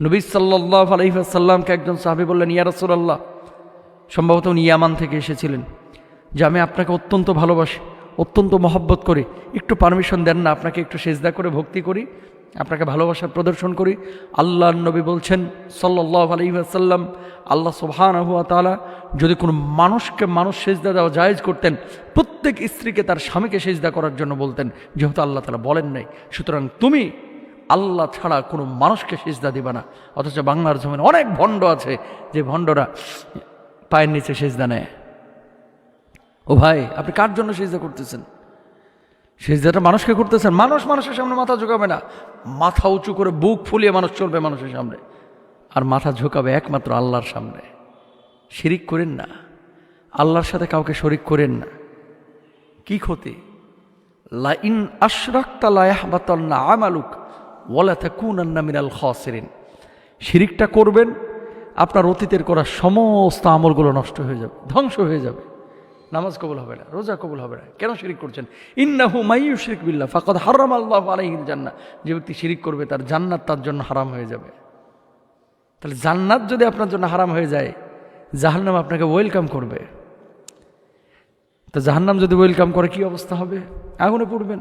নবী সাল্লাল্লাহু আলাইহি ওয়াসাল্লামকে একজন সাহাবী বললেন, ইয়া রাসূলুল্লাহ, সম্ভবত উনি ইয়ামান থেকে এসেছিলেন, যে আমি আপনাকে অত্যন্ত ভালোবাসি, অত্যন্ত মহব্বত করি, একটু পারমিশন দেন না, আপনাকে একটু সেজদা করে ভক্তি করি, আপনাকে ভালোবাসার প্রদর্শন করি। আল্লাহর নবী বলছেন সাল্লাল্লাহু আলাইহি ওয়াসাল্লাম, আল্লাহ সুবহানাহু ওয়া তাআলা যদি কোনো মানুষকে মানুষ সেজদা দেওয়া জায়েজ করতেন, প্রত্যেক স্ত্রীকে তার স্বামীকে সেজদা করার জন্য বলতেন, যেহেতু আল্লাহ তাআলা বলেন নাই, সুতরাং তুমি আল্লাহ ছাড়া কোনো মানুষকে সেজদা দিবা না। অথচ বাংলার জমিনে অনেক ভণ্ড আছে, যে ভণ্ডরা পায়ের নিচে সেজদা নেয়। ও ভাই, আপনি কার জন্য সেজদা করতেছেন? সেজদাটা মানুষকে করতেছেন। মানুষ মানুষের সামনে মাথা ঝুঁকাবে না, মাথা উঁচু করে বুক ফুলিয়ে মানুষ চলবে মানুষের সামনে, আর মাথা ঝুঁকাবে একমাত্র আল্লাহর সামনে। শিরিক করেন না, আল্লাহর সাথে কাউকে শরিক করেন না। কি ক্ষতি? লা ইন আশরাকতা লা ইয়াহবাতান্না আমালুক ওয়া লা তাকুনান্না মিনাল খাসিরিন। শিরিকটা করবেন, আপনার অতীতের করা সমস্ত আমলগুলো নষ্ট হয়ে যাবে, ধ্বংস হয়ে যাবে। নামাজ কবুল হবে না, রোজা কবুল হবে না। কেন শিরিক করছেন? ইন্নাহু মাইয়ুশরিক বিল্লাহ ফাকাদ হারামাল্লাহু আলাইহিল জান্নাহ। যে ব্যক্তি শিরিক করবে তার জান্নাত তার জন্য হারাম হয়ে যাবে। তাহলে জান্নাত যদি আপনার জন্য হারাম হয়ে যায়, জাহান্নাম আপনাকে ওয়েলকাম করবে। তো জাহান্নাম যদি ওয়েলকাম করে কি অবস্থা হবে? আগুনে পড়বেন।